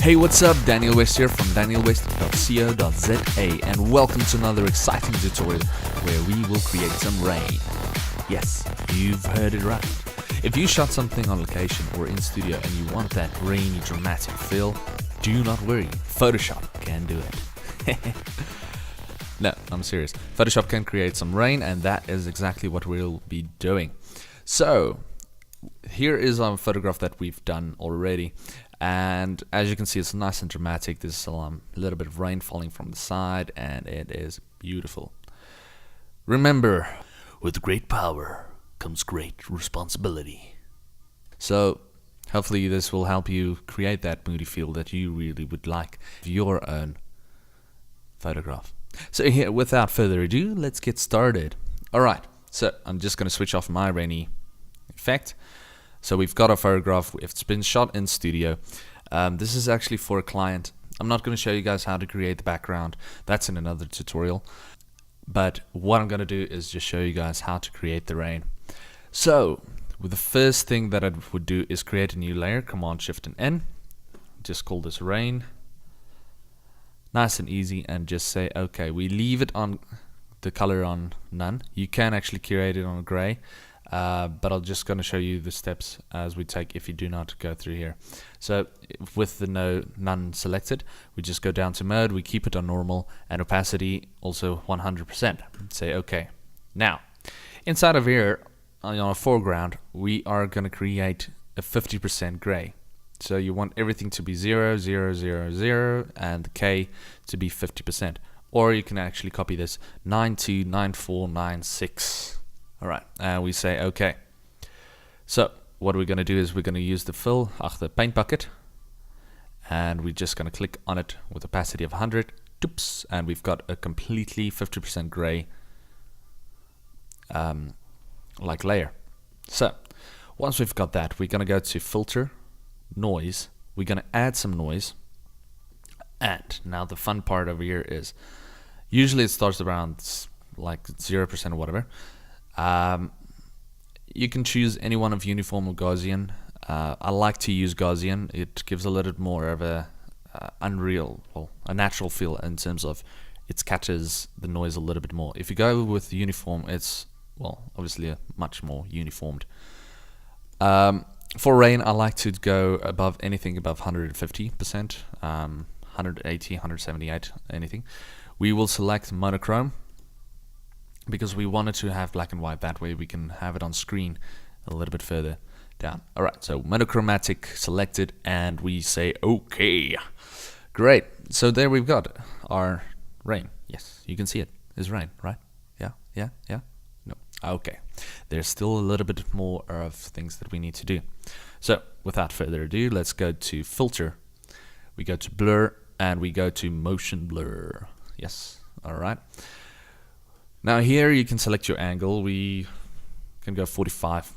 Hey, what's up? Daniel West here from danielwest.co.za, and welcome to another exciting tutorial where we will create some rain. Yes, you've heard it right. If you shot something on location or in studio and you want that rainy dramatic feel, do not worry, Photoshop can do it. No, I'm serious. Photoshop can create some rain, and that is exactly what we'll be doing. So, here is our photograph that we've done already. And as you can see, it's nice and dramatic. There's a little bit of rain falling from the side, and it is beautiful. Remember, with great power comes great responsibility. So hopefully this will help you create that moody feel that you really would like for your own photograph. So here, without further ado, let's get started. Alright, so I'm just going to switch off my rainy effect. So we've got a photograph, it's been shot in studio. This is actually for a client. I'm not going to show you guys how to create the background, that's in another tutorial. But what I'm going to do is just show you guys how to create the rain. So, the first thing that I would do is create a new layer, Command Shift and N. Just call this rain. Nice and easy, and just say, okay, we leave it on the color on none. You can actually create it on gray. But I'm just going to show you the steps as we take if you do not go through here. So with the none selected, we just go down to mode, we keep it on normal, and opacity also 100%. Say okay. Now, inside of here, on our foreground, we are going to create a 50% gray. So you want everything to be 0, 0, 0, 0, and the K to be 50%. Or you can actually copy this 929496. Alright, and we say okay. So what we're going to do is we're going to use the fill, the paint bucket, and we're just going to click on it with opacity of 100. Oops, and we've got a completely 50% gray like layer. So once we've got that, we're going to go to filter, noise. We're going to add some noise. And now the fun part over here is usually it starts around like 0% or whatever. You can choose any one of uniform or Gaussian. I like to use Gaussian. It gives a little bit more of a a natural feel in terms of it catches the noise a little bit more. If you go with uniform, it's obviously much more uniformed. For rain, I like to go above anything above 150%, 180, 178, anything. We will select monochrome, because we wanted to have black and white. That way we can have it on screen a little bit further down. Alright, so monochromatic selected, and we say okay. Great, so there we've got our rain. Yes, you can see it is rain, right? Yeah. No, okay. There's still a little bit more of things that we need to do. So without further ado, let's go to filter. We go to blur, and we go to motion blur. Yes, alright. Now here you can select your angle. We can go 45.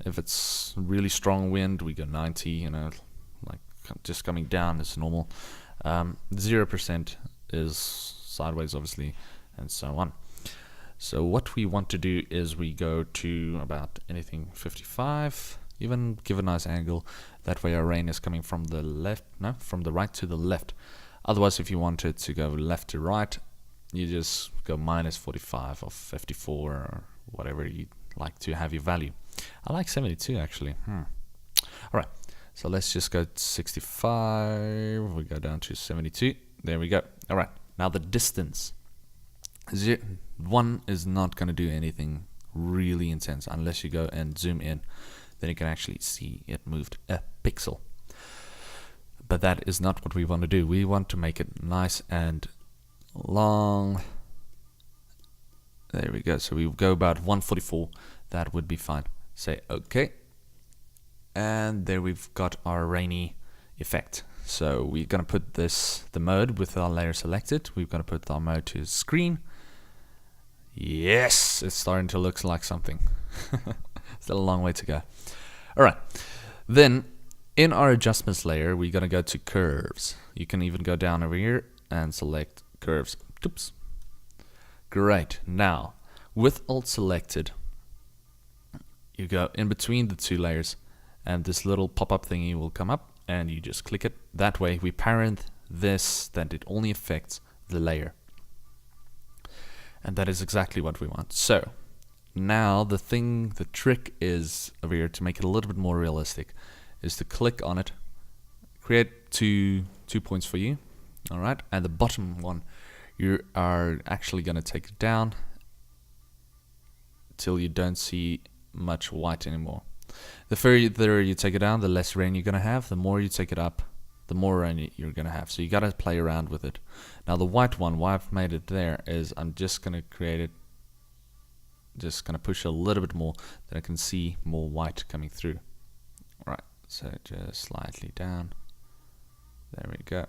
If it's really strong wind, we go 90, like just coming down is normal. 0% is sideways, obviously, and so on. So what we want to do is we go to about anything 55, even give a nice angle. That way our rain is coming from the from the right to the left. Otherwise, if you wanted to go left to right, you just go minus 45 or 54 or whatever you like to have your value. I like 72 actually. Alright, so let's just go to 65. We go down to 72. There we go. Alright, now the distance. 1 is not going to do anything really intense unless you go and zoom in. Then you can actually see it moved a pixel. But that is not what we want to do. We want to make it nice and long. There we go. So we go about 144. That would be fine. Say okay, and there we've got our rainy effect. So we're gonna put the mode with our layer selected. We're gonna put our mode to screen. Yes, it's starting to look like something. Still a long way to go. Alright, then in our adjustments layer, we're gonna go to curves. You can even go down over here and select curves. Oops. Great. Now with alt selected, you go in between the two layers, and this little pop-up thingy will come up, and you just click it. That way we parent this, that it only affects the layer. And that is exactly what we want. So now the trick is over here to make it a little bit more realistic is to click on it, create two points for you. All right, and the bottom one, you are actually going to take it down till you don't see much white anymore. The further you take it down, the less rain you're going to have. The more you take it up, the more rain you're going to have. So you got to play around with it. Now the white one, why I've made it there is I'm just going to create it, just going to push a little bit more, then I can see more white coming through. All right, so just slightly down. There we go.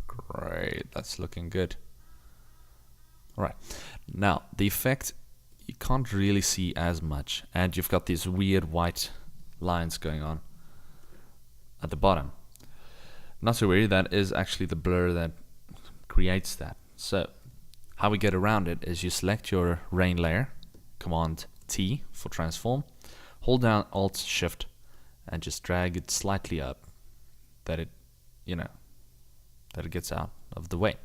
Great, that's looking good. All right, now the effect you can't really see as much, and you've got these weird white lines going on at the bottom. Not to worry, that is actually the blur that creates that. So how we get around it is you select your rain layer, Command T for transform, hold down Alt Shift, and just drag it slightly up, that it, that it gets out of the way.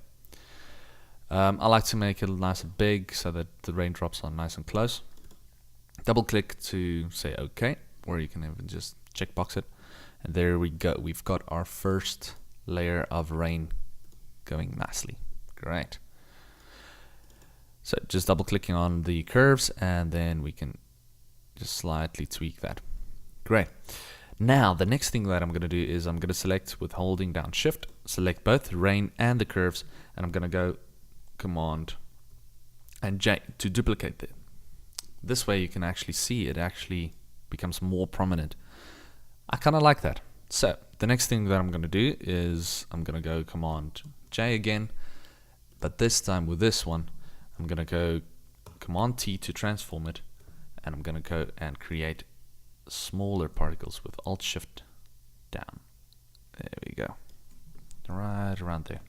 I like to make it nice and big so that the raindrops are nice and close. Double click to say OK, or you can even just checkbox it. And there we go. We've got our first layer of rain going nicely. Great. So just double clicking on the curves, and then we can just slightly tweak that. Great. Now the next thing that I'm going to do is I'm going to select with holding down Shift, select both the rain and the curves, and I'm going to go Command and J to duplicate it. This way you can actually see it actually becomes more prominent. I kind of like that. So the next thing that I'm going to do is I'm going to go Command J again, but this time with this one I'm going to go Command T to transform it, and I'm going to go and create smaller particles with Alt Shift down. There we go, right around there.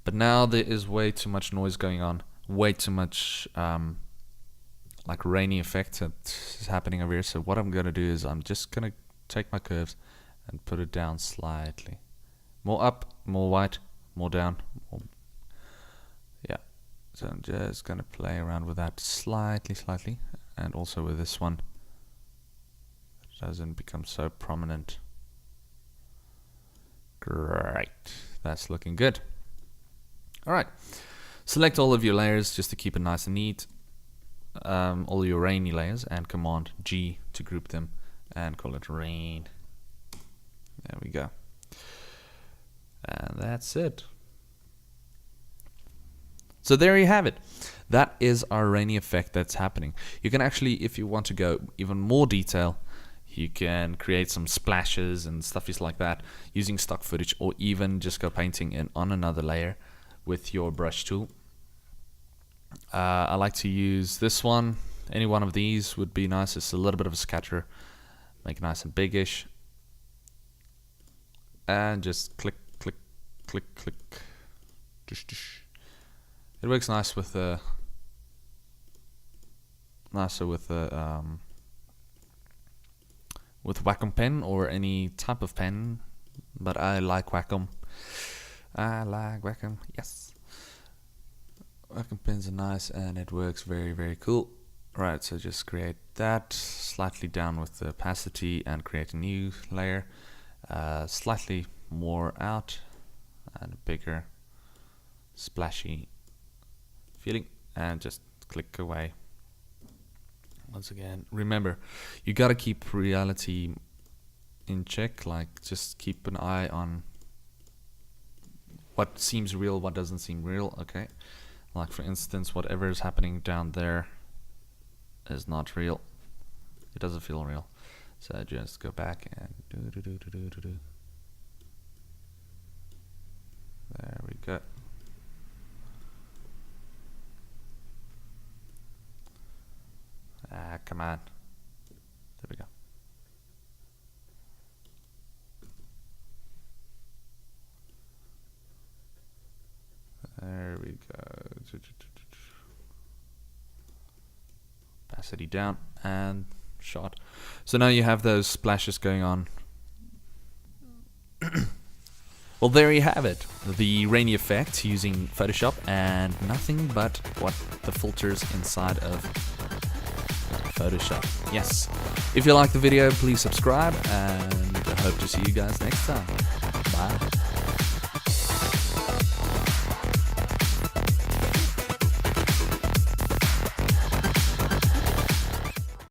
But now there is way too much noise going on, way too much like rainy effect that is happening over here. So what I'm going to do is I'm just going to take my curves and put it down slightly. More up, more white, more down. More. Yeah, so I'm just going to play around with that slightly, and also with this one. It doesn't become so prominent. Great, that's looking good. Alright, select all of your layers just to keep it nice and neat, all your rainy layers, and Command G to group them and call it rain. There we go. And that's it. So there you have it. That is our rainy effect that's happening. You can actually, if you want to go even more detail, you can create some splashes and stuffies like that using stock footage, or even just go painting in on another layer with your brush tool. I like to use this one. Any one of these would be nice. It's a little bit of a scatter, make it nice and biggish, and just click. It works nice with with Wacom pen or any type of pen, but I like Wacom. Yes. Wacom pens are nice and it works very cool. Right, so just create that, slightly down with the opacity and create a new layer, slightly more out and bigger, splashy feeling, and just click away. Once again, remember, you gotta keep reality in check, like just keep an eye on what seems real, what doesn't seem real. Okay, like for instance, whatever is happening down there is not real. It doesn't feel real. So just go back and do. There we go. Come on. There we go. There we go. Opacity down and shot. So now you have those splashes going on Well, there you have it. The rainy effect using Photoshop and nothing but what the filters inside of Photoshop. Yes. If you like the video, please subscribe, and I hope to see you guys next time. Bye.